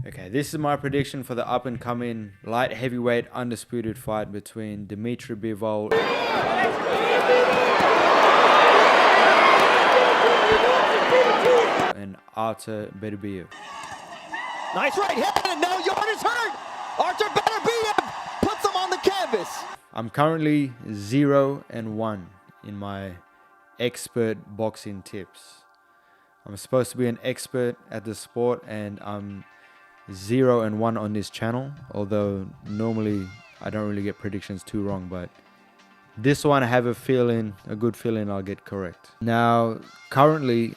Okay, this is my prediction for the up-and-coming light heavyweight undisputed fight between Dmitry Bivol and Artur Beterbiev. Nice right hand, and now Yarn is hurt. Artur Beterbiev puts him on the canvas. I'm currently 0-1 in my expert boxing tips. I'm supposed to be an expert at the sport, and I'm 0-1 on this channel, although normally I don't really get predictions too wrong, but this one I have a good feeling I'll get correct. Now, currently,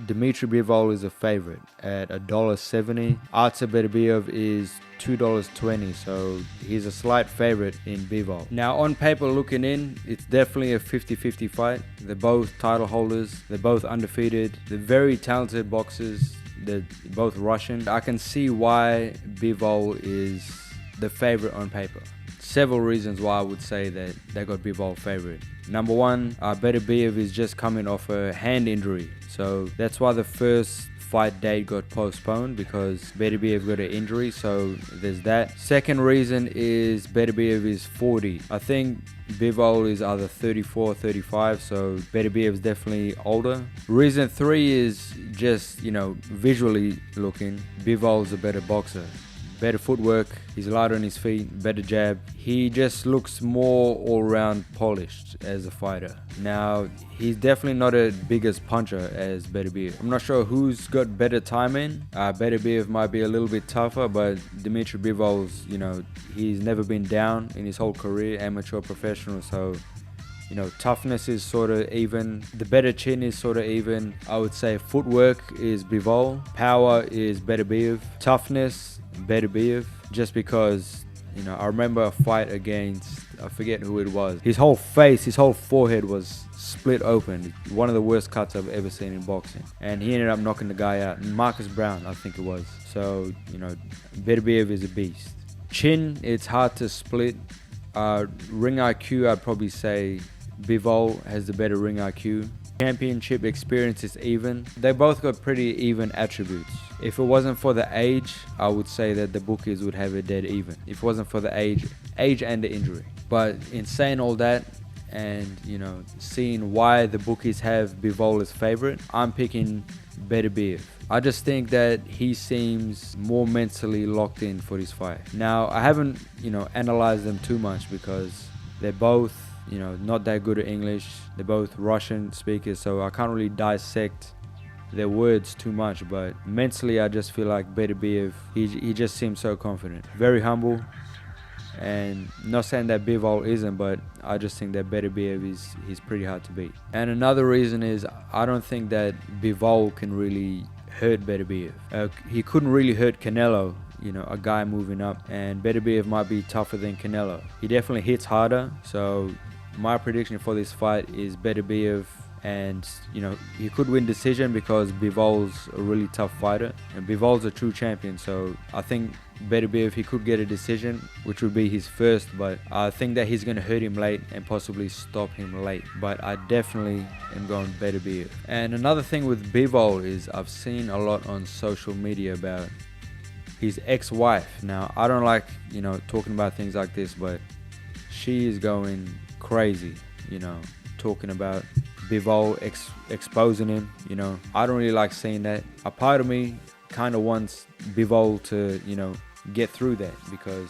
Dmitry Bivol is a favorite at $1.70. Artur Beterbiev is $2.20, so he's a slight favorite in Bivol. Now, on paper looking in, it's definitely a 50-50 fight. They're both title holders, they're both undefeated, they're very talented boxers, they're both Russian. I can see why Bivol is the favorite on paper. Several reasons why I would say that they got Bivol favorite. Number one, Beterbiev is just coming off a hand injury, so that's why the first fight date got postponed, because Beterbiev got an injury, so there's that. Second reason is Beterbiev is 40. I think Bivol is either 34 or 35, so Beterbiev is definitely older. Reason three is just, visually looking, Bivol's a better boxer. Better footwork, he's lighter on his feet, better jab. He just looks more all-round polished as a fighter. Now, he's definitely not as big as puncher as Beterbiev. I'm not sure who's got better timing. Beterbiev might be a little bit tougher, but Dmitry Bivol's, he's never been down in his whole career, amateur, professional, so toughness is sort of even. The better chin is sort of even. I would say footwork is Bivol, power is Beterbiev, toughness Beterbiev, just because I remember a fight against, I forget who it was, his whole face, his whole forehead was split open. One of the worst cuts I've ever seen in boxing, and he ended up knocking the guy out. Marcus Brown, I think it was. So Beterbiev is a beast. Chin, it's hard to split. Ring IQ, I'd probably say Bivol has the better ring IQ. Championship experience is even. They both got pretty even attributes. If it wasn't for the age, I would say that the bookies would have it dead even. If it wasn't for the age and the injury. But in saying all that, and seeing why the bookies have Bivol as favorite, I'm picking Beterbiev. I just think that he seems more mentally locked in for this fight. Now, I haven't analyzed them too much, because they're both not that good at English. They're both Russian speakers, so I can't really dissect their words too much, but mentally I just feel like Beterbiev, he just seems so confident, very humble. And not saying that Bivol isn't, but I just think that Beterbiev he's pretty hard to beat. And another reason is I don't think that Bivol can really hurt Beterbiev. He couldn't really hurt Canelo, a guy moving up, and Beterbiev might be tougher than Canelo. He definitely hits harder, so my prediction for this fight is Beterbiev, and he could win decision because Bivol's a really tough fighter, and Bivol's a true champion, so I think Beterbiev, he could get a decision, which would be his first, but I think that he's going to hurt him late and possibly stop him late. But I definitely am going Beterbiev. And another thing with Bivol is I've seen a lot on social media about his ex-wife. Now, I don't like, talking about things like this, but she is going crazy, talking about Bivol exposing him, I don't really like seeing that. A part of me kind of wants Bivol to, get through that, because,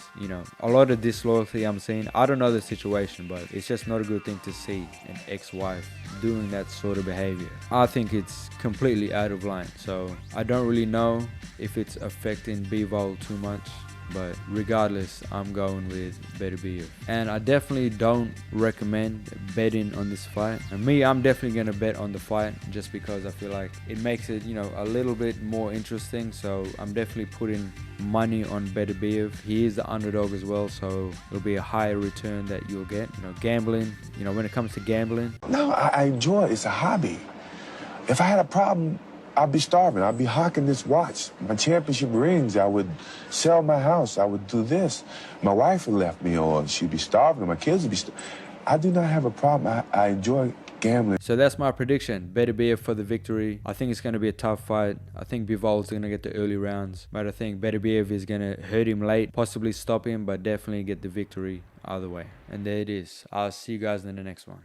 a lot of disloyalty I'm seeing. I don't know the situation, but it's just not a good thing to see an ex-wife doing that sort of behavior. I think it's completely out of line, so I don't really know if it's affecting Bivol too much. But regardless, I'm going with Beterbiev. And I definitely don't recommend betting on this fight. And me, I'm definitely going to bet on the fight, just because I feel like it makes it, a little bit more interesting. So I'm definitely putting money on Beterbiev. He is the underdog as well, so it'll be a higher return that you'll get. Gambling, when it comes to gambling. No, I enjoy it. It's a hobby. If I had a problem, I'd be starving. I'd be hawking this watch. My championship rings, I would sell my house. I would do this. My wife had left me, or she'd be starving. My kids would be starving. I do not have a problem. I enjoy gambling. So that's my prediction. Beterbiev for the victory. I think it's going to be a tough fight. I think Bivol is going to get the early rounds, but I think Beterbiev is going to hurt him late, possibly stop him, but definitely get the victory either way. And there it is. I'll see you guys in the next one.